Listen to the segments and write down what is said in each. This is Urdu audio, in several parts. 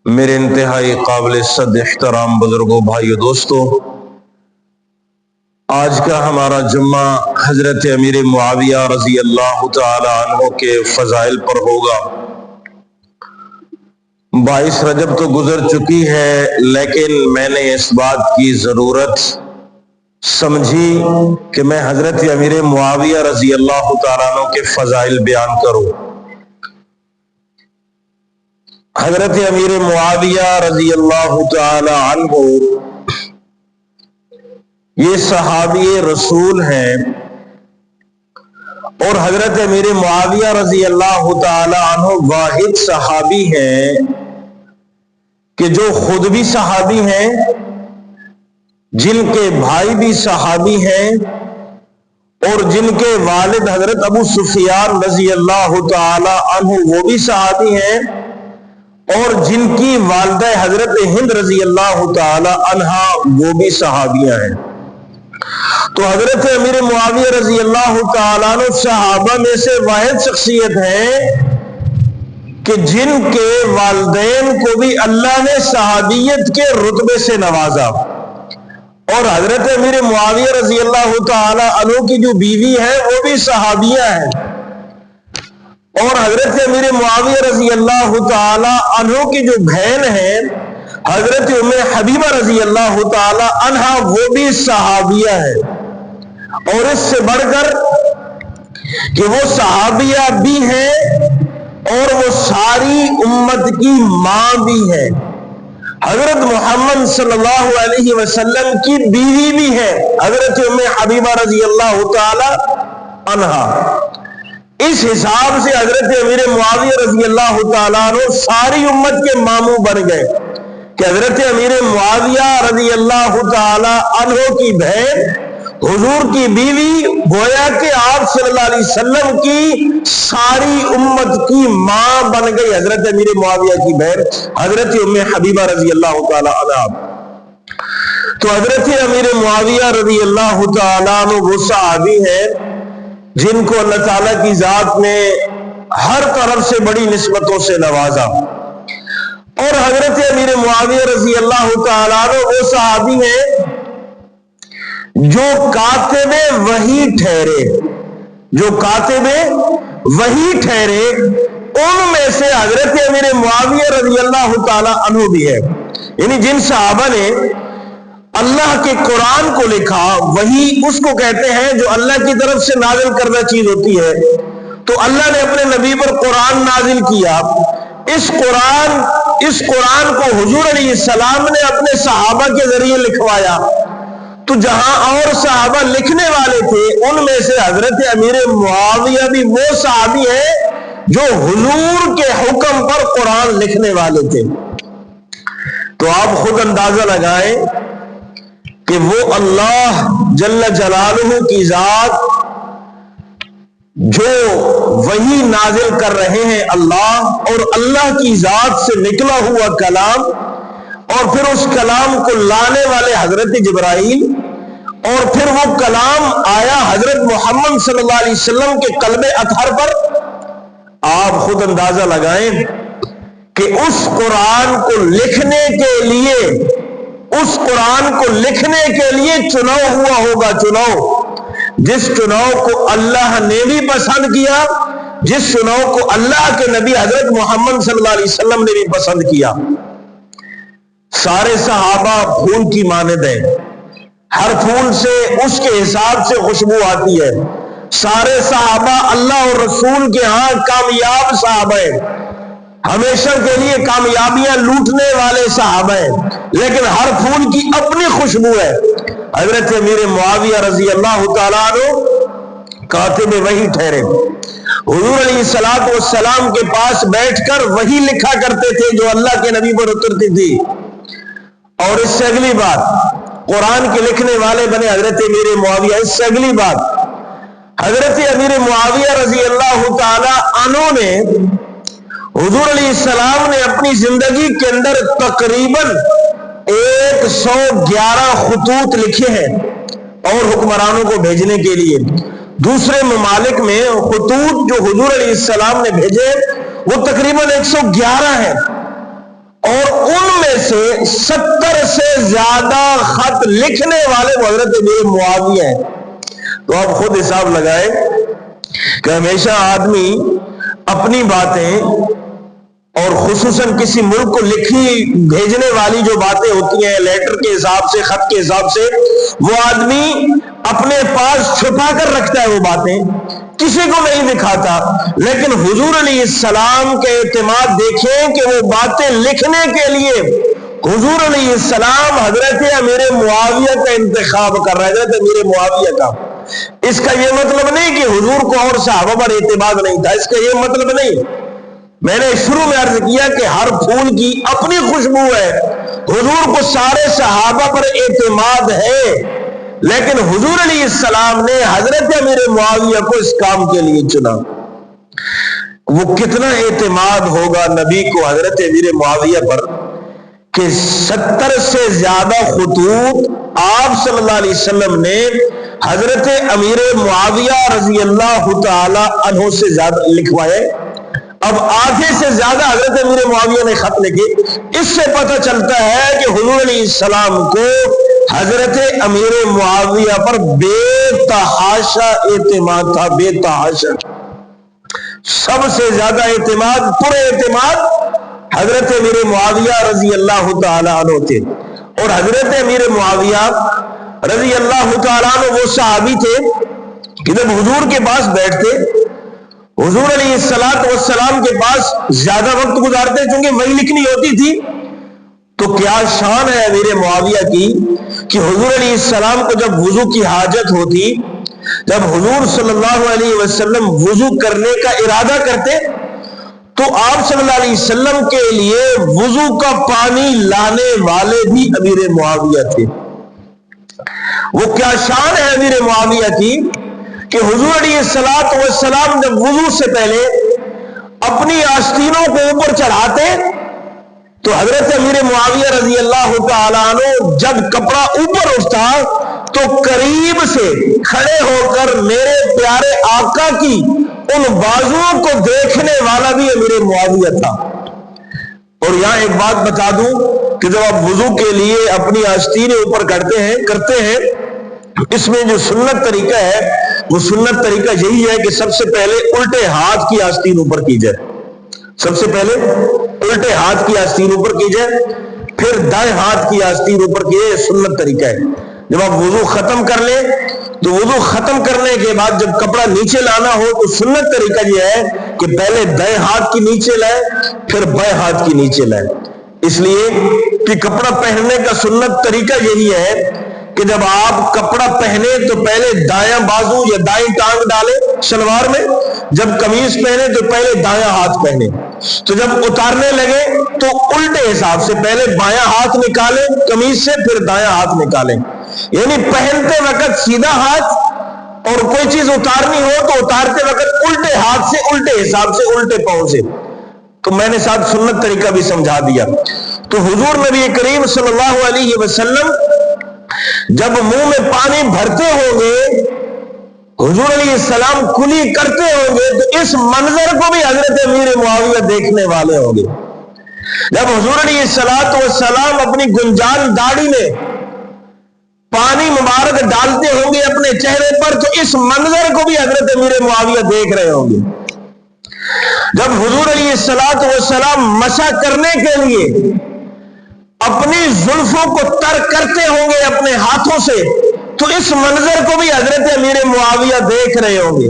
میرے انتہائی قابل صد احترام بزرگوں، بھائیو، دوستوں، آج کا ہمارا جمعہ حضرت امیر معاویہ رضی اللہ تعالی عنہ کے فضائل پر ہوگا۔ 22 رجب تو گزر چکی ہے، لیکن میں نے اس بات کی ضرورت سمجھی کہ میں حضرت امیر معاویہ رضی اللہ تعالی عنہ کے فضائل بیان کروں۔ حضرت امیر معاویہ رضی اللہ تعالی عنہ یہ صحابی رسول ہیں، اور حضرت امیر معاویہ رضی اللہ تعالی عنہ واحد صحابی ہیں کہ جو خود بھی صحابی ہیں، جن کے بھائی بھی صحابی ہیں، اور جن کے والد حضرت ابو سفیان رضی اللہ تعالی عنہ وہ بھی صحابی ہیں، اور جن کی والدہ حضرت ہند رضی اللہ تعالی عنہا وہ بھی صحابیاں ہیں۔ تو حضرت امیر معاویہ رضی اللہ تعالیٰ عنہ صحابہ میں سے واحد شخصیت ہے کہ جن کے والدین کو بھی اللہ نے صحابیت کے رتبے سے نوازا، اور حضرت امیر معاویہ رضی اللہ تعالیٰ عنہ کی جو بیوی ہے وہ بھی صحابیہ ہیں، اور حضرت امیر معاویہ رضی اللہ تعالیٰ عنہ کی جو بہن ہے حضرت ام حبیبہ رضی اللہ تعالی عنہا وہ بھی صحابیہ ہے، اور اس سے بڑھ کر کہ وہ صحابیہ بھی ہیں اور وہ ساری امت کی ماں بھی ہے، حضرت محمد صلی اللہ علیہ وسلم کی بیوی بھی ہے حضرت ام حبیبہ رضی اللہ تعالی عنہا۔ اس حساب سے حضرت امیر معاویہ رضی اللہ تعالیٰ عنہ ساری امت کے ماموں بن گئے کہ حضرت امیر معاویہ رضی اللہ تعالی عنہ کی بہن حضور کی بیوی گویا کہ آپ صلی اللہ علیہ وسلم کی ساری امت کی ماں بن گئی، حضرت امیر معاویہ کی بہن حضرت ام حبیبہ رضی اللہ تعالی عنہ۔ تو حضرت امیر معاویہ رضی اللہ تعالی عنہ وہ صحابی ہیں جن کو اللہ تعالیٰ کی ذات نے ہر طرف سے بڑی نسبتوں سے نوازا، اور حضرت امیر معاویہ رضی اللہ تعالیٰ عنہ وہ صحابی ہیں جو کاتب وحی ٹھہرے، جو کاتب وحی ٹھہرے، ان میں سے حضرت امیر معاویہ رضی اللہ تعالیٰ عنہ بھی ہے۔ یعنی جن صحابہ نے اللہ کے قرآن کو لکھا، وحی اس کو کہتے ہیں جو اللہ کی طرف سے نازل کردہ چیز ہوتی ہے، تو اللہ نے اپنے نبی پر قرآن نازل کیا، اس قرآن کو حضور علیہ السلام نے اپنے صحابہ کے ذریعے لکھوایا، تو جہاں اور صحابہ لکھنے والے تھے ان میں سے حضرت امیر معاویہ بھی وہ صحابی ہیں جو حضور کے حکم پر قرآن لکھنے والے تھے۔ تو آپ خود اندازہ لگائیں کہ وہ اللہ جل جلالہ کی ذات جو وحی نازل کر رہے ہیں اللہ، اور اللہ کی ذات سے نکلا ہوا کلام، اور پھر اس کلام کو لانے والے حضرت جبرائیل، اور پھر وہ کلام آیا حضرت محمد صلی اللہ علیہ وسلم کے قلب اطہر پر۔ آپ خود اندازہ لگائیں کہ اس قرآن کو لکھنے کے لیے چناؤ ہوا ہوگا، جس چناؤ کو اللہ نے بھی پسند کیا، جس چناؤ کو اللہ کے نبی حضرت محمد صلی اللہ علیہ وسلم نے بھی پسند کیا۔ سارے صحابہ پھول کی مانند ہیں، ہر پھول سے اس کے حساب سے خوشبو آتی ہے، سارے صحابہ اللہ اور رسول کے ہاں کامیاب صحابہ ہیں، ہمیشہ کے لیے کامیابیاں لوٹنے والے صحابہ ہیں، لیکن ہر پھول کی اپنی خوشبو ہے۔ حضرت امیر معاویہ رضی اللہ تعالیٰ عنہ کاتب وحی ٹھہرے، حضور علیہ السلام کے پاس بیٹھ کر وحی لکھا کرتے تھے جو اللہ کے نبی پر اترتی تھی، اور اس سے اگلی بات قرآن کے لکھنے والے بنے حضرت امیر معاویہ۔ اس سے اگلی بات حضرت امیر معاویہ رضی اللہ تعالی عنہ نے حضور علیہ السلام نے اپنی زندگی کے اندر تقریباً 111 خطوط لکھے ہیں، اور حکمرانوں کو بھیجنے کے لیے دوسرے ممالک میں خطوط جو حضور علیہ السلام نے بھیجے وہ تقریباً 111 ہیں، اور سے 70 سے زیادہ خط لکھنے والے وہ حضرت امیر معاویہ ہیں. تو آپ خود حساب لگائیں کہ ہمیشہ آدمی اپنی باتیں اور خصوصاً کسی ملک کو لکھی بھیجنے والی جو باتیں ہوتی ہیں لیٹر کے حساب سے, خط کے حساب سے, وہ آدمی اپنے پاس چھپا کر رکھتا ہے, وہ باتیں کسی کو نہیں دکھاتا. لیکن حضور علیہ السلام کے اعتماد دیکھیں کہ وہ باتیں لکھنے کے لیے حضور علیہ السلام حضرت امیر معاویہ کا انتخاب کر رہے تھے, امیر معاویہ کا. اس کا یہ مطلب نہیں کہ حضور کو اور صحابہ پر اعتماد نہیں تھا, اس کا یہ مطلب نہیں. میں نے شروع میں عرض کیا کہ ہر پھول کی اپنی خوشبو ہے. حضور کو سارے صحابہ پر اعتماد ہے, لیکن حضور علیہ السلام نے حضرت امیر معاویہ کو اس کام کے لیے چنا. وہ کتنا اعتماد ہوگا نبی کو حضرت امیر معاویہ پر کہ 70 سے زیادہ خطوط آپ صلی اللہ علیہ وسلم نے حضرت امیر معاویہ رضی اللہ تعالی عنہ سے زیادہ لکھوائے. اب آدھے سے زیادہ حضرت امیر معاویہ نے خط لکھے. اس سے پتہ چلتا ہے کہ حضور علیہ السلام کو حضرت امیر معاویہ پر بے تحاشا اعتماد تھا, بے تحاشا. سب سے زیادہ اعتماد, پورے اعتماد حضرت امیر معاویہ رضی اللہ تعالی عنہ تھے. اور حضرت امیر معاویہ رضی اللہ تعالی عنہ وہ صحابی تھے کہ جب حضور کے پاس بیٹھتے, حضور علیہ السلام کے پاس زیادہ وقت گزارتے, چونکہ وہی لکھنی ہوتی تھی. تو کیا شان ہے امیر معاویہ کی کہ حضور علیہ السلام کو جب وضو کی حاجت ہوتی, جب حضور صلی اللہ علیہ وسلم وضو کرنے کا ارادہ کرتے, تو آپ صلی اللہ علیہ وسلم کے لیے وضو کا پانی لانے والے بھی امیر معاویہ تھے. وہ کیا شان ہے امیر معاویہ کی کہ حضور علیہ السلام جب وضو سے پہلے اپنی آستینوں کو اوپر چڑھاتے, تو حضرت امیر معاویہ رضی اللہ تعالی عنہ جب کپڑا اوپر اٹھتا تو قریب سے کھڑے ہو کر میرے پیارے آقا کی ان بازوؤں کو دیکھنے والا بھی امیر معاویہ تھا. اور یہاں ایک بات بتا دوں کہ جب آپ وضو کے لیے اپنی آستینیں اوپر کرتے ہیں, اس میں جو سنت طریقہ ہے وہ سنت طریقہ یہی ہے کہ سب سے پہلے الٹے ہاتھ کی آستین اوپر کی جائے. سب سے پہلے الٹے ہاتھ کی آستین اوپر کی جائے, پھر دائیں ہاتھ کی آستین اوپر کی جائے. سنت طریقہ ہے. جب آپ وضو ختم کر لیں تو وضو ختم کرنے کے بعد جب کپڑا نیچے لانا ہو تو سنت طریقہ یہ ہے کہ پہلے دائیں ہاتھ کی نیچے لائیں, پھر بائیں ہاتھ کی نیچے لائیں. اس لیے کہ کپڑا پہننے کا سنت طریقہ یہی ہے کہ جب آپ کپڑا پہنے تو پہلے دایاں بازو یا دائیں ٹانگ ڈالیں شلوار میں, جب قمیض پہنے تو پہلے دایاں ہاتھ پہنے. تو جب اتارنے لگے تو الٹے حساب سے پہلے بایاں ہاتھ نکالیں قمیض سے, پھر دایاں ہاتھ نکالیں. یعنی پہنتے وقت سیدھا ہاتھ, اور کوئی چیز اتارنی ہو تو اتارتے وقت الٹے ہاتھ سے, الٹے حساب سے, الٹے پاؤں سے. تو میں نے ساتھ سنت طریقہ بھی سمجھا دیا. تو حضور نبی کریم صلی اللہ علیہ وسلم جب منہ میں پانی بھرتے ہوں گے, حضور علیہ السلام کلی کرتے ہوں گے, تو اس منظر کو بھی حضرت امیر معاویہ دیکھنے والے ہوں گے. جب حضور علیہ السلام اپنی گنجان داڑھی میں پانی مبارک ڈالتے ہوں گے اپنے چہرے پر, تو اس منظر کو بھی حضرت امیر معاویہ دیکھ رہے ہوں گے. جب حضور علیہ السلام مسح کرنے کے لیے اپنی زلفوں کو تر کرتے ہوں گے اپنے ہاتھوں سے, تو اس منظر کو بھی حضرت امیر معاویہ دیکھ رہے ہوں گے.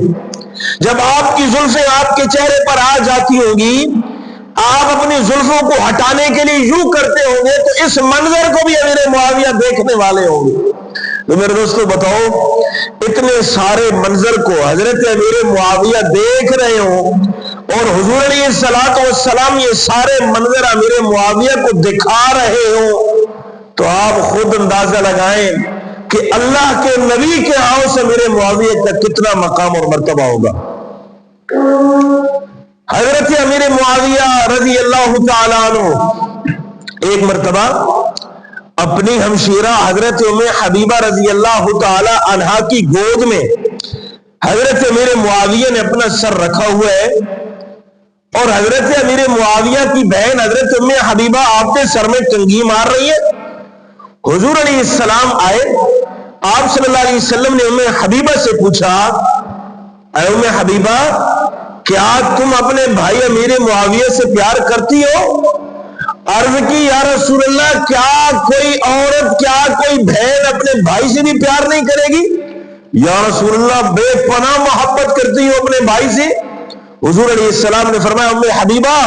جب آپ کی زلفیں آپ کے چہرے پر آ جاتی ہوں گی, آپ اپنی زلفوں کو ہٹانے کے لیے یوں کرتے ہوں گے, تو اس منظر کو بھی امیر معاویہ دیکھنے والے ہوں گے. تو میرے دوستو بتاؤ, اتنے سارے منظر کو حضرت امیر معاویہ دیکھ رہے ہوں اور حضور علیہ السلام یہ سارے منظر امیر معاویہ کو دکھا رہے ہوں, تو آپ خود اندازہ لگائیں کہ اللہ کے نبی کے ہاں سے امیر معاویہ کا کتنا مقام اور مرتبہ ہوگا. حضرت امیر معاویہ رضی اللہ تعالی عنہ ایک مرتبہ اپنی ہمشیرہ حضرت ام حبیبہ رضی اللہ تعالی عنہا کی گود میں حضرت امیر معاویہ نے اپنا سر رکھا ہوا ہے, اور حضرت امیر معاویہ کی بہن حضرت ام حبیبہ آپ کے سر میں کنگھی مار رہی ہے. حضور علیہ السلام آئے, آپ صلی اللہ علیہ وسلم نے ام حبیبہ سے پوچھا, اے ام حبیبہ, کیا تم اپنے بھائی امیر معاویہ سے پیار کرتی ہو؟ عرض کی, یا رسول اللہ, کیا کوئی عورت, کیا کوئی بہن اپنے بھائی سے بھی پیار نہیں کرے گی؟ یا رسول اللہ, بے پناہ محبت کرتی ہوں اپنے بھائی سے. حضور علیہ السلام نے فرمایا, ام حبیبہ,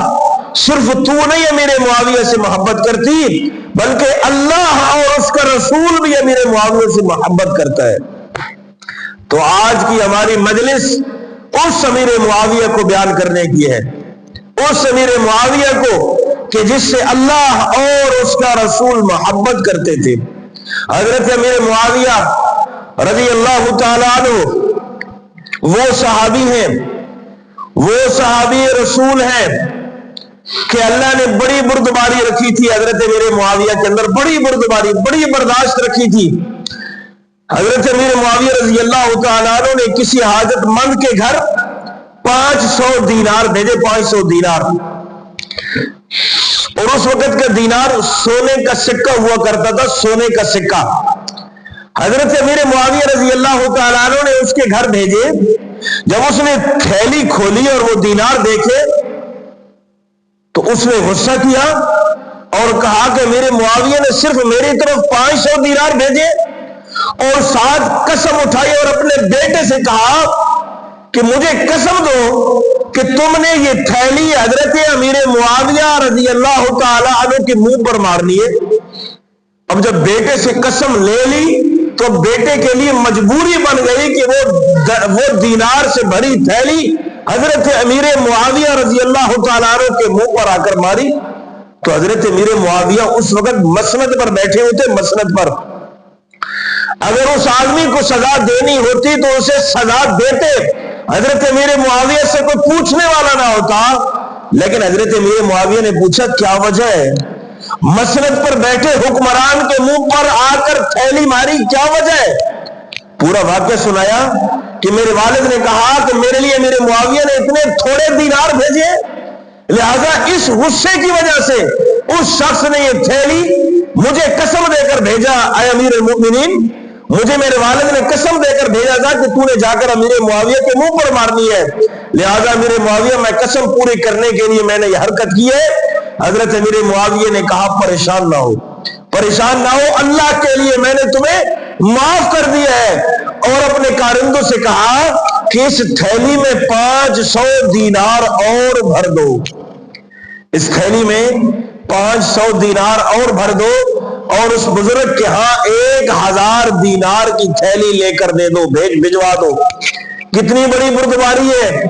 صرف تو نہیں امیر معاویہ سے محبت کرتی, بلکہ اللہ اور اس کا رسول بھی امیر معاویہ سے محبت کرتا ہے. تو آج کی ہماری مجلس اس امیر معاویہ کو بیان کرنے کی ہے, اس امیر معاویہ کو کہ جس سے اللہ اور اس کا رسول محبت کرتے تھے. حضرت امیر معاویہ رضی اللہ تعالیٰ عنہ وہ صحابی ہیں, وہ صحابی رسول ہیں کہ اللہ نے بڑی بردباری رکھی تھی حضرت امیر معاویہ کے اندر, بڑی بردباری, بڑی برداشت رکھی تھی. حضرت امیر معاویہ رضی اللہ تعالیٰ عنہ نے کسی حاجت مند کے گھر 500 دینار بھیجے, 500 دینار. اور اس وقت کا دینار سونے کا سکہ ہوا کرتا تھا, سونے کا سکہ. حضرت امیر معاویہ رضی اللہ تعالیٰ عنہ نے اس کے گھر بھیجے. جب اس نے تھیلی کھولی اور وہ دینار دیکھے تو اس نے غصہ کیا اور کہا کہ میرے معاویہ نے صرف میری طرف 500 دینار بھیجے, اور ساتھ قسم اٹھائی اور اپنے بیٹے سے کہا کہ مجھے قسم دو کہ تم نے یہ تھیلی حضرت امیر معاویہ رضی اللہ تعالی عنہ کے منہ پر مارنی ہے. اب جب بیٹے سے قسم لے لی تو بیٹے کے لیے مجبوری بن گئی کہ وہ دینار سے بھری تھیلی حضرت امیر معاویہ رضی اللہ تعالی عنہ کے منہ پر آ کر ماری. تو حضرت امیر معاویہ اس وقت مسند پر بیٹھے ہوئے تھے, مسند پر. اگر اس آدمی کو سزا دینی ہوتی تو اسے سزا دیتے, حضرت امیر معاویہ سے کوئی پوچھنے والا نہ ہوتا. لیکن حضرت امیر معاویہ نے پوچھا, کیا وجہ ہے؟ مسند پر بیٹھے حکمران کے منہ پر آ کر تھیلی ماری, کیا وجہ ہے؟ پورا واقعہ سنایا کہ میرے والد نے کہا کہ میرے لیے میرے معاویہ نے اتنے تھوڑے دینار بھیجے, لہذا اس غصے کی وجہ سے اس شخص نے یہ تھیلی مجھے قسم دے کر بھیجا, اے امیر المؤمنین, مجھے میرے والد نے قسم دے کر بھیجا تھا کہ تو نے جا کر امیر معاویہ کے منہ پر مارنی ہے, لہذا امیر معاویہ میں قسم پوری کرنے کے لیے میں نے یہ حرکت کی ہے. حضرت امیر معاویہ نے کہا, پریشان نہ ہو, پریشان نہ ہو, اللہ کے لیے میں نے تمہیں معاف کر دیا ہے. اور اپنے کارندوں سے کہا کہ اس تھیلی میں 500 دینار اور بھر دو, اس تھیلی میں 500 دینار اور بھر دو, اور اس بزرگ کے ہاں 1000 دینار کی تھیلی لے کر دے دو, بھجوا دو. کتنی بڑی بردباری ہے,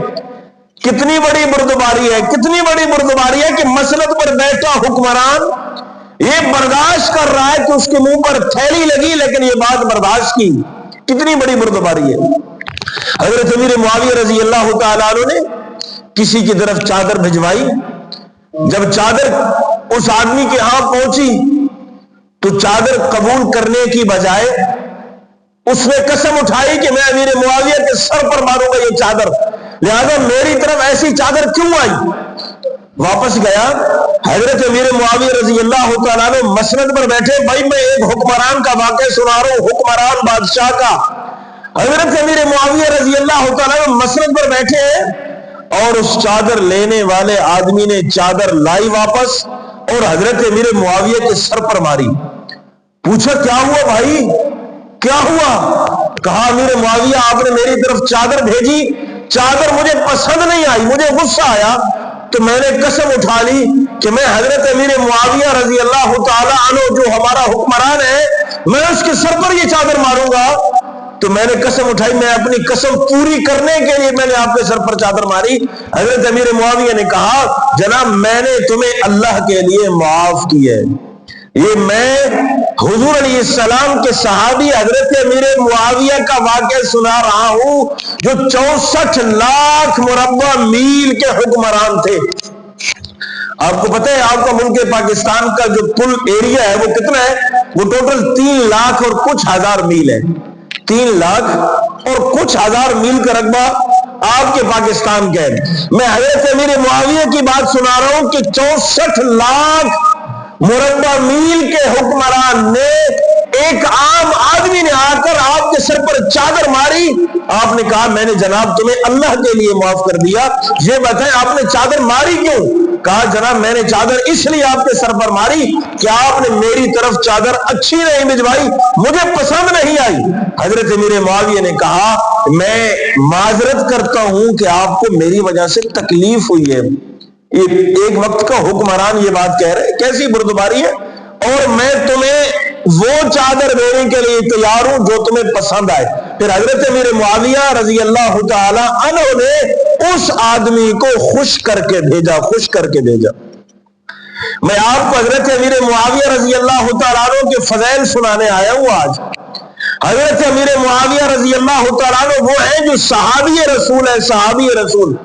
کتنی بڑی بردباری ہے, کتنی بڑی بردباری ہے کہ مسند پر بیٹھا حکمران یہ برداشت کر رہا ہے کہ اس کے منہ پر تھیلی لگی لیکن یہ بات برداشت کی. کتنی بڑی بردباری ہے. حضرت امیر معاویہ رضی اللہ تعالیٰ عنہ نے کسی کی طرف چادر بھجوائی. جب چادر اس آدمی کے ہاں پہنچی تو چادر قبول کرنے کی بجائے اس نے قسم اٹھائی کہ میں امیر معاویہ کے سر پر ماروں گا یہ چادر, لہذا میری طرف ایسی چادر کیوں آئی. واپس گیا, حضرت امیر معاویہ رضی اللہ تعالیٰ عنہ مسند پر بیٹھے. بھائی میں ایک حکمران کا واقعہ سنا رہا ہوں, حکمران بادشاہ کا. حضرت امیر معاویہ رضی اللہ تعالیٰ عنہ مسند پر بیٹھے ہیں اور اس چادر لینے والے آدمی نے چادر لائی واپس اور حضرت امیر معاویہ کے سر پر ماری. پوچھا, کیا ہوا بھائی, کیا ہوا؟ کہا, امیر معاویہ آپ نے میری طرف چادر بھیجی, چادر مجھے پسند نہیں آئی, مجھے غصہ آیا, تو میں نے قسم اٹھا لی کہ میں حضرت امیر معاویہ رضی اللہ تعالی عنہ جو ہمارا حکمران ہے میں اس کے سر پر یہ چادر ماروں گا. تو میں نے قسم اٹھائی, میں اپنی قسم پوری کرنے کے لیے میں نے آپ کے سر پر چادر ماری. حضرت امیر معاویہ نے کہا, جناب میں نے تمہیں اللہ کے لیے معاف کیا ہے. یہ میں حضور علیہ السلام کے صحابی حضرت امیر معاویہ کا واقعہ سنا رہا ہوں جو 64 لاکھ مربع میل کے حکمران تھے. آپ کو پتہ ہے آپ کا ملک پاکستان کا جو کل ایریا ہے وہ کتنا ہے؟ وہ ٹوٹل 3 لاکھ اور کچھ ہزار میل ہے. 3 لاکھ اور کچھ ہزار میل کا رقبہ آپ کے پاکستان کے میں حضرت امیر معاویہ کی بات سنا رہا ہوں کہ 64 لاکھ مربع میل کے حکمران نے ایک عام آدمی نے آ کر آپ کے سر پر چادر ماری. آپ نے کہا میں نے جناب تمہیں اللہ کے لیے معاف کر دیا, یہ بتائیں آپ نے چادر ماری کیوں؟ کہا جناب میں نے چادر اس لیے آپ کے سر پر ماری کہ آپ نے میری طرف چادر اچھی نہیں بھجوائی, مجھے پسند نہیں آئی. حضرت امیر معاویہ نے کہا میں معذرت کرتا ہوں کہ آپ کو میری وجہ سے تکلیف ہوئی ہے. ایک وقت کا حکمران یہ بات کہہ رہے, کیسی بردباری ہے, اور میں تمہیں وہ چادر دینے کے لیے تیار ہوں جو تمہیں پسند آئے. پھر حضرت امیر معاویہ رضی اللہ تعالی عنہ نے اس آدمی کو خوش کر کے بھیجا, خوش کر کے بھیجا. میں آپ کو حضرت امیر معاویہ رضی اللہ تعالیٰ عنہ کے فضائل سنانے آیا ہوں آج. حضرت امیر معاویہ رضی اللہ تعالیٰ عنہ وہ ہیں جو صحابی رسول ہے, صحابی رسول.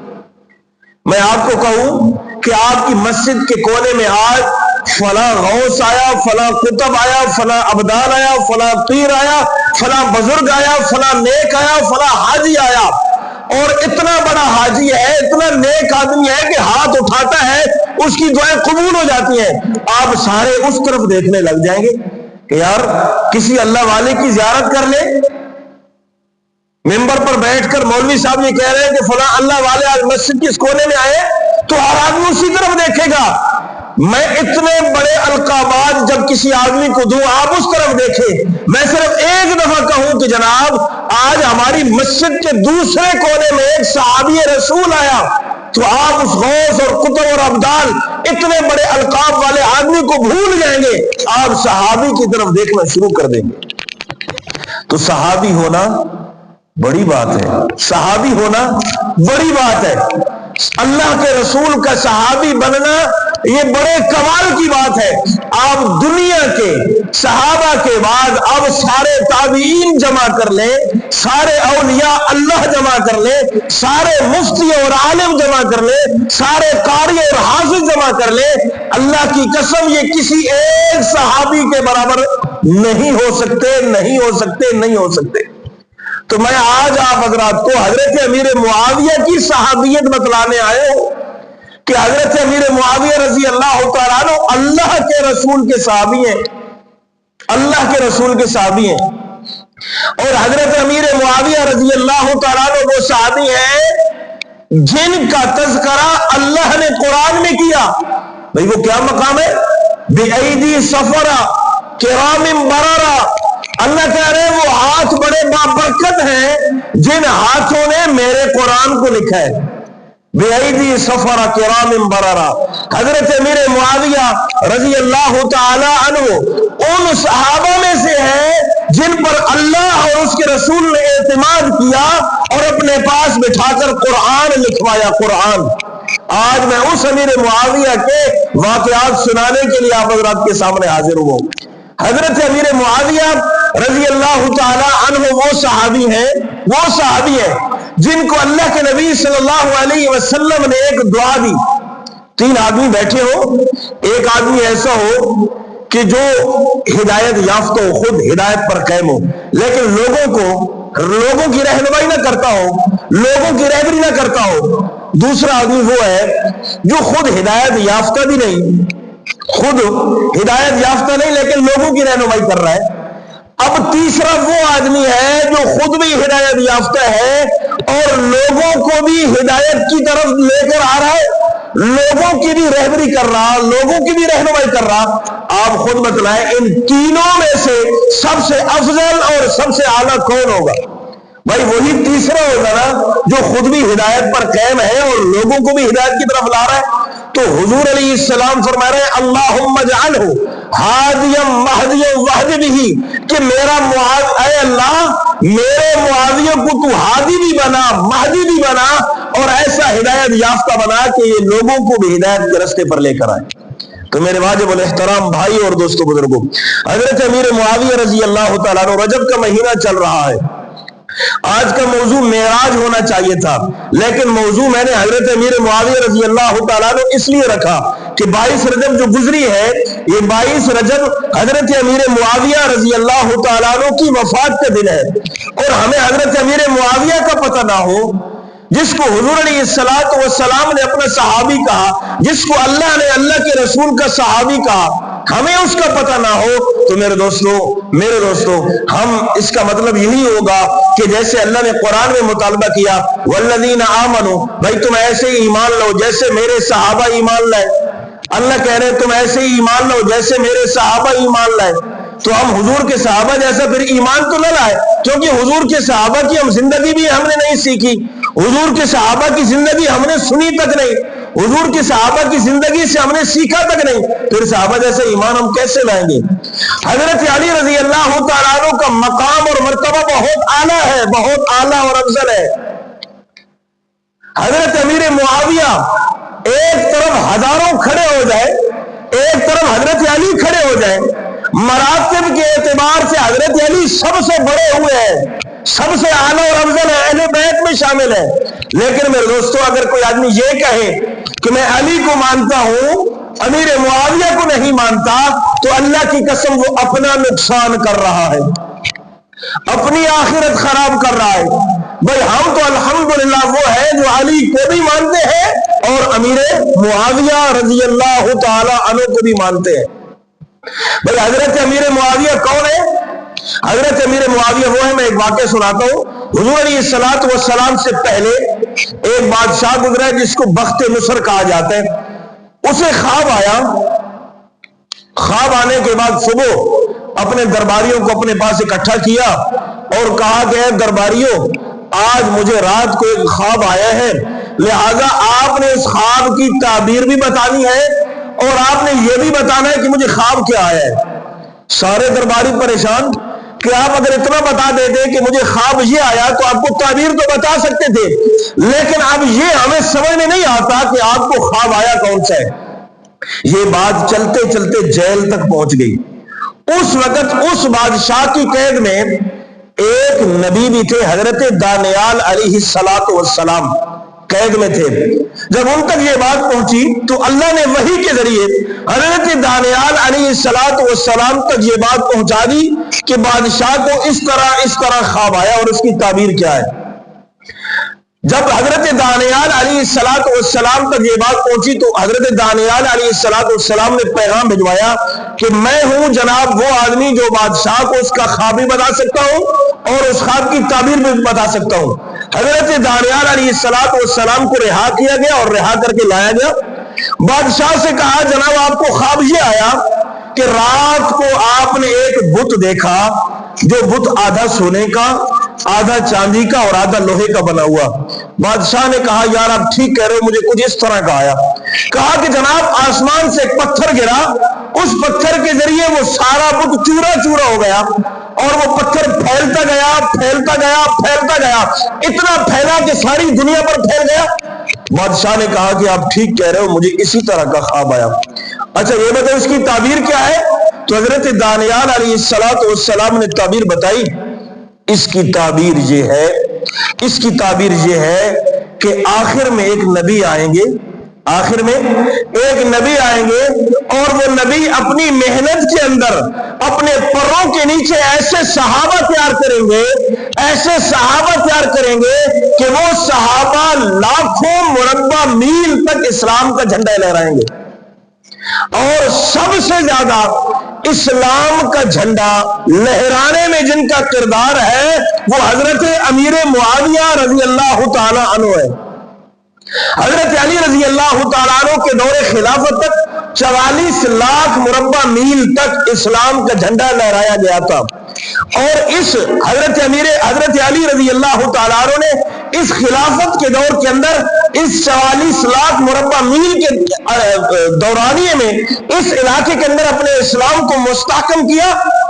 میں آپ کو کہوں کہ آپ کی مسجد کے کونے میں آج فلاں غوث آیا, فلاں قطب آیا, فلاں ابدال آیا, فلاں پیر آیا, فلاں بزرگ آیا, فلاں نیک آیا, فلاں حاجی آیا, اور اتنا بڑا حاجی ہے, اتنا نیک آدمی ہے کہ ہاتھ اٹھاتا ہے اس کی دعائیں قبول ہو جاتی ہیں. آپ سارے اس طرف دیکھنے لگ جائیں گے کہ یار کسی اللہ والے کی زیارت کر لیں. ممبر پر بیٹھ کر مولوی صاحب یہ کہہ رہے ہیں کہ فلاں اللہ والے آج مسجد کے اس کونے میں آئے, تو ہر آدمی اسی طرف دیکھے گا. میں اتنے بڑے القابات جب کسی آدمی کو دوں آپ اس طرف دیکھیں. میں صرف ایک دفعہ کہوں کہ جناب آج ہماری مسجد کے دوسرے کونے میں ایک صحابی رسول آیا, تو آپ اس غوث اور قطب اور ابدال اتنے بڑے القاب والے آدمی کو بھول جائیں گے, آپ صحابی کی طرف دیکھنا شروع کر دیں گے. تو صحابی ہونا بڑی بات ہے, صحابی ہونا بڑی بات ہے. اللہ کے رسول کا صحابی بننا یہ بڑے کمال کی بات ہے. آپ دنیا کے صحابہ کے بعد اب سارے تابعین جمع کر لیں, سارے اولیاء اللہ جمع کر لیں, سارے مفتی اور عالم جمع کر لیں, سارے قاری اور حافظ جمع کر لیں, اللہ کی قسم یہ کسی ایک صحابی کے برابر نہیں ہو سکتے, نہیں ہو سکتے, نہیں ہو سکتے. تو میں آج آپ حضرات کو حضرت امیر معاویہ کی صحابیت بتلانے آئے ہوں کہ حضرت امیر معاویہ رضی اللہ تعالیٰ عنہ اللہ کے رسول کے صحابی ہیں, اللہ کے رسول کے صحابی ہیں. اور حضرت امیر معاویہ رضی اللہ تعالیٰ عنہ وہ صحابی ہیں جن کا تذکرہ اللہ نے قرآن میں کیا. بھئی وہ کیا مقام ہے؟ بِأَيْدِي سَفَرَ كِرَامٍ بَرَرَ. اللہ کہہ رہے ہیں وہ ہاتھ بڑے بابرکت ہیں جن ہاتھوں نے میرے قرآن کو لکھا ہے. بِأَيْدِي سَفَرَ كِرَامٍ بَرَرَ. حضرت امیر معاویہ رضی اللہ تعالی عنہ ان صحابہ میں سے ہیں جن پر اللہ اور اس کے رسول نے اعتماد کیا اور اپنے پاس بٹھا کر قرآن لکھوایا, قرآن. آج میں اس امیر معاویہ کے واقعات سنانے کے لیے آپ حضرات کے سامنے حاضر ہوا ہوں. حضرت امیر معاویہ رضی اللہ تعالی عنہ وہ صحابی ہیں جن کو اللہ کے نبی صلی اللہ علیہ وسلم نے ایک دعا دی. 3 آدمی بیٹھے ہو, ایک آدمی ایسا ہو کہ جو ہدایت یافتہ ہو, خود ہدایت پر قائم ہو, لیکن لوگوں کی رہنمائی نہ کرتا ہو, لوگوں کی رہبری نہ کرتا ہو. دوسرا آدمی وہ ہے جو خود ہدایت یافتہ بھی نہیں, خود ہدایت یافتہ نہیں لیکن لوگوں کی رہنمائی کر رہا ہے. اب تیسرا وہ آدمی ہے جو خود بھی ہدایت یافتہ ہے اور لوگوں کو بھی ہدایت کی طرف لے کر آ رہا ہے, لوگوں کی بھی رہبری کر رہا, لوگوں کی بھی رہنمائی کر رہا. آپ خود بتلائیں ان تینوں میں سے سب سے افضل اور سب سے اعلیٰ کون ہوگا؟ بھائی وہی تیسرا ہوگا نا جو خود بھی ہدایت پر قائم ہے اور لوگوں کو بھی ہدایت کی طرف لا رہا ہے. تو حضور علیہ السلام فرما رہے ہیں اللہم اجعلہ ہادیا مہدیا واہد بہ, کہ میرا اے اللہ میرے معاویہ کو تو ہادی بھی بنا, مہدی بھی بنا اور ایسا ہدایت یافتہ بنا کہ یہ لوگوں کو بھی ہدایت کے راستے پر لے کر آئے. تو میرے واجب الاحترام بھائی اور دوستو بزرگوں, حضرت امیر معاویہ رضی اللہ تعالیٰ عنہ, رجب کا مہینہ چل رہا ہے. آج کا موضوع معراج ہونا چاہیے تھا, لیکن موضوع میں نے حضرت امیر معاویہ رضی اللہ تعالیٰ عنہ اس لیے رکھا کہ 22 رجب جو گزری ہے, یہ 22 رجب حضرت امیر معاویہ رضی اللہ تعالیٰ عنہ کی وفات کا دن ہے. اور ہمیں حضرت امیر معاویہ کا پتہ نہ ہو جس کو حضور علیہ السلام نے اپنا صحابی کہا، جس کو اللہ نے اللہ کے رسول کا صحابی کہا، ہمیں اس کا پتہ نہ ہو تو میرے دوستو ہم اس کا مطلب یہی ہوگا کہ جیسے اللہ نے قرآن میں مطالبہ کیا والذین آمنوا، بھائی تم ایسے ہی ایمان لو جیسے میرے صحابہ ایمان لائے. اللہ کہہ رہے تم ایسے ہی ایمان لو جیسے میرے صحابہ ایمان لائے. تو ہم حضور کے صحابہ جیسا پھر ایمان تو نہ لائے، کیونکہ حضور کے صحابہ کی ہم زندگی بھی ہم نے نہیں سیکھی، حضور کے صحابہ کی زندگی ہم نے سنی تک نہیں، حضور کے صحابہ کی زندگی سے ہم نے سیکھا تک نہیں، پھر صحابہ جیسے ایمان ہم کیسے لائیں گے؟ حضرت علی رضی اللہ تعالیٰ عنہ کا مقام اور مرتبہ بہت اعلیٰ ہے، بہت اعلیٰ اور افضل ہے. حضرت امیر معاویہ ایک طرف ہزاروں کھڑے ہو جائے، ایک طرف حضرت علی کھڑے ہو جائے، مراتب کے اعتبار سے حضرت علی سب سے بڑے ہوئے ہیں، سب سے اعلیٰ اور افضل ہے، اہل بیت میں شامل ہے. لیکن میرے دوستو اگر کوئی آدمی یہ کہے کہ میں علی کو مانتا ہوں امیر معاویہ کو نہیں مانتا، تو اللہ کی قسم وہ اپنا نقصان کر رہا ہے، اپنی آخرت خراب کر رہا ہے. بھائی ہم تو الحمدللہ وہ ہیں جو علی کو بھی مانتے ہیں اور امیر معاویہ رضی اللہ تعالی عنہ کو بھی مانتے ہیں. بھائی حضرت امیر معاویہ کون ہے؟ حضرت امیر معاویہ وہ ہے، میں ایک واقعہ سناتا ہوں. حضور علیہ السلام سے پہلے ایک بادشاہ گزرا ہے جس کو بخت نصر کہا جاتا ہے. اسے خواب آیا، خواب آنے کے بعد صبح اپنے درباریوں کو اپنے پاس اکٹھا کیا اور کہا کہ اے درباریوں، آج مجھے رات کو ایک خواب آیا ہے، لہذا آپ نے اس خواب کی تعبیر بھی بتانی ہے اور آپ نے یہ بھی بتانا ہے کہ مجھے خواب کیا آیا ہے. سارے درباری پریشان کہ آپ اگر اتنا بتا دیتے کہ مجھے خواب یہ آیا تو آپ کو تعبیر تو بتا سکتے تھے، لیکن اب یہ ہمیں سمجھ میں نہیں آتا کہ آپ کو خواب آیا کون سا ہے. یہ بات چلتے چلتے جیل تک پہنچ گئی. اس وقت اس بادشاہ کی قید میں ایک نبی بھی تھے، حضرت دانیال علیہ السلام قید میں تھے. جب ان تک یہ بات پہنچی تو اللہ نے وحی کے ذریعے حضرت دانیال علیہ السلام تک یہ بات پہنچا دی کہ بادشاہ کو اس طرح خواب آیا اور اس کی تعبیر کیا ہے. جب حضرت دانیال علیہ السلام تک یہ بات پہنچی تو حضرت دانیال علیہ السلام نے پیغام بھجوایا کہ میں ہوں جناب وہ آدمی جو بادشاہ کو اس کا خواب بھی بتا سکتا ہوں اور اس خواب کی تعبیر بھی بتا سکتا ہوں. حضرت دانیال علیہ السلام کو رہا کیا گیا اور رہا کر کے لایا گیا. بادشاہ سے کہا جناب آپ کو خواب یہ آیا کہ رات کو آپ نے ایک بت دیکھا جو بت آدھا سونے کا، آدھا چاندی کا اور آدھا لوہے کا بنا ہوا. بادشاہ نے کہا یار آپ ٹھیک کہہ رہے ہو، مجھے کچھ اس طرح کا آیا. کہا کہ جناب آسمان سے ایک پتھر گرا، اس پتھر کے ذریعے وہ سارا بت چورا چورا ہو گیا اور وہ پتھر پھیلتا گیا پھیلتا گیا پھیلتا گیا، اتنا پھیلا کہ ساری دنیا پر پھیل گیا. بادشاہ نے کہا کہ آپ ٹھیک کہہ رہے ہو، مجھے اسی طرح کا خواب آیا. اچھا یہ بتائیں اس کی تعبیر کیا ہے؟ تو حضرت دانیال علیہ السلام نے تعبیر بتائی. اس کی تعبیر یہ ہے کہ آخر میں ایک نبی آئیں گے، آخر میں ایک نبی آئیں گے اور وہ نبی اپنی محنت کے اندر اپنے پروں کے نیچے ایسے صحابہ تیار کریں گے، ایسے صحابہ تیار کریں گے کہ وہ صحابہ لاکھوں مربع میل تک اسلام کا جھنڈا لہرائیں گے. اور سب سے زیادہ اسلام کا جھنڈا لہرانے میں جن کا کردار ہے وہ حضرت امیر معاویہ رضی اللہ تعالی عنہ ہے. حضرت علی رضی اللہ تعالیٰ عنہ کے دور خلافت تک 44 لاکھ مربع میل تک اسلام کا جھنڈا لہرایا گیا تھا. اور اس حضرت علی رضی اللہ تعالیٰ عنہ نے اس خلافت کے دور کے اندر اس 44 لاکھ مربع میل کے دورانیے میں اس علاقے کے اندر اپنے اسلام کو مستحکم کیا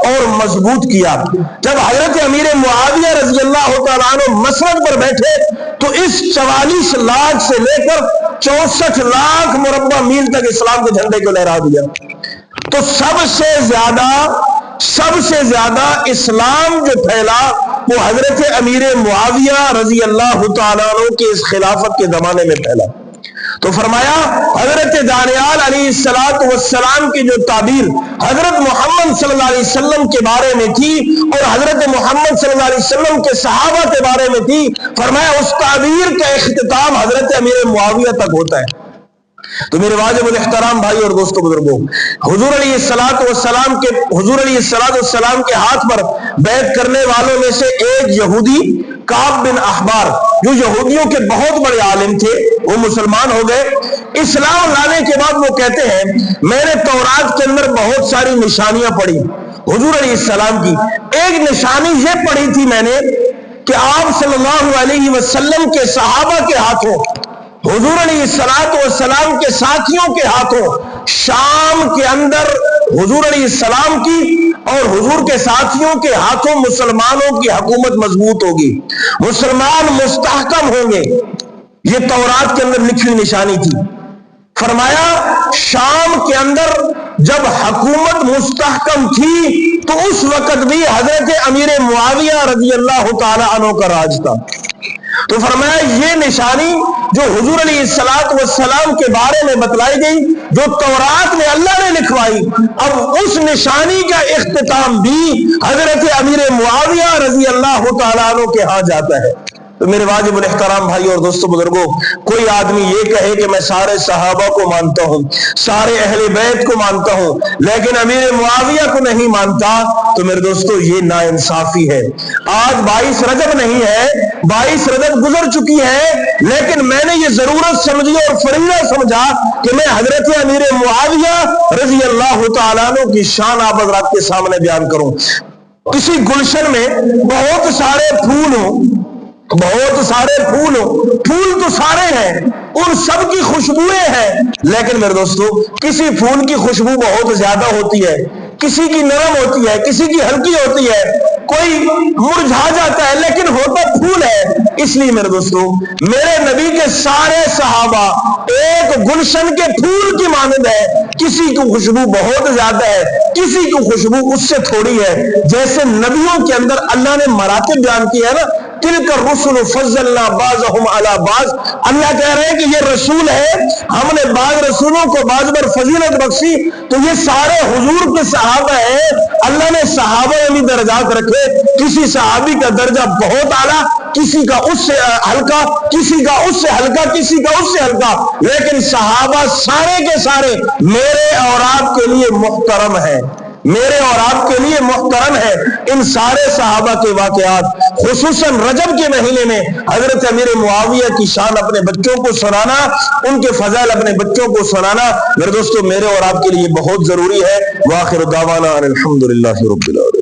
اور مضبوط کیا. جب حضرت امیر معاویہ رضی اللہ تعالیٰ عنہ مسند پر بیٹھے تو اس 44 لاکھ سے لے کر 64 لاکھ مربع میل تک اسلام کے جھنڈے کو لہرا دیا. تو سب سے زیادہ اسلام جو پھیلا وہ حضرت امیر معاویہ رضی اللہ تعالیٰ عنہ کے اس خلافت کے زمانے میں پھیلا. تو فرمایا حضرت دانیال علیہ السلام کی جو تعبیر حضرت محمد صلی اللہ علیہ وسلم کے بارے میں تھی اور حضرت محمد صلی اللہ علیہ وسلم کے صحابہ کے بارے میں تھی، فرمایا اس تعبیر کا اختتام حضرت امیر معاویہ تک ہوتا ہے۔ تو میرے واجب الاحترام بھائی اور دوستو بزرگوں، حضور علیہ السلام کے ہاتھ پر بیعت کرنے والوں میں سے ایک یہودی کعب بن احبار، جو یہودیوں کے بہت بڑے عالم تھے، وہ مسلمان ہو گئے۔ اسلام لانے کے بعد وہ کہتے ہیں میں نے تورات کے اندر بہت ساری نشانیاں پڑھی حضور علیہ السلام کی، ایک نشانی یہ پڑھی تھی میں نے کہ آپ صلی اللہ علیہ وسلم کے صحابہ کے ہاتھوں، حضور علیہ السلام کے ساتھیوں کے ہاتھوں شام کے اندر حضور علیہ السلام کی اور حضور کے ساتھیوں کے ہاتھوں مسلمانوں کی حکومت مضبوط ہوگی، مسلمان مستحکم ہوں گے۔ یہ تورات کے اندر لکھی نشانی تھی۔ فرمایا شام کے اندر جب حکومت مستحکم تھی تو اس وقت بھی حضرت امیر معاویہ رضی اللہ تعالی عنہ کا راج تھا۔ تو فرمایا یہ نشانی جو حضور علیہ السلام کے بارے میں بتلائی گئی، جو تورات میں اللہ نے لکھوائی، اب اس نشانی کا اختتام بھی حضرت امیر معاویہ رضی اللہ تعالیٰ عنہ کے ہاں جاتا ہے۔ تو میرے واجب الاحترام بھائی اور دوستو بزرگوں، کوئی آدمی یہ کہے کہ میں سارے صحابہ کو مانتا ہوں، سارے اہل بیت کو مانتا ہوں، لیکن امیر معاویہ کو نہیں مانتا، تو میرے دوستو یہ ناانصافی ہے۔ آج 22 رجب نہیں ہے، 22 رجب گزر چکی ہے، لیکن میں نے یہ ضرورت سمجھی اور فریضہ سمجھا کہ میں حضرت امیر معاویہ رضی اللہ تعالیٰ عنہ کی شان آپ حضرات کے سامنے بیان کروں۔ کسی گلشن میں بہت سارے پھول ہوں، پھول تو سارے ہیں، ان سب کی خوشبوئیں ہیں، لیکن میرے دوستو کسی پھول کی خوشبو بہت زیادہ ہوتی ہے، کسی کی نرم ہوتی ہے، کسی کی ہلکی ہوتی ہے، کوئی مرجھا جاتا ہے، لیکن ہوتا پھول ہے۔ اس لیے میرے دوستو میرے نبی کے سارے صحابہ ایک گلشن کے پھول کی مانند ہے، کسی کی خوشبو بہت زیادہ ہے، کسی کی خوشبو اس سے تھوڑی ہے۔ جیسے نبیوں کے اندر اللہ نے مراتب بیان کی ہے نا، تلک الرسل فضلنا بعضهم على بعض، اللہ کہہ رہے ہیں کہ یہ رسول ہے، ہم نے بعض رسولوں کو بعض پر فضیلت بخشی، تو یہ سارے حضور کے صحابہ ہیں، اللہ نے صحابہ میں بھی درجات رکھے، کسی صحابی کا درجہ بہت اعلیٰ، کسی کا اس سے ہلکا، کسی کا اس سے ہلکا، کسی کا اس سے ہلکا، لیکن صحابہ سارے کے سارے میرے اور آپ کے لیے محترم ہیں، میرے اور آپ کے لیے محترم ہے۔ ان سارے صحابہ کے واقعات، خصوصاً رجب کے مہینے میں حضرت امیر معاویہ کی شان اپنے بچوں کو سنانا، ان کے فضائل اپنے بچوں کو سنانا، میرے دوستو میرے اور آپ کے لیے بہت ضروری ہے۔ وآخر دعوانا الحمدللہ رب العالمین۔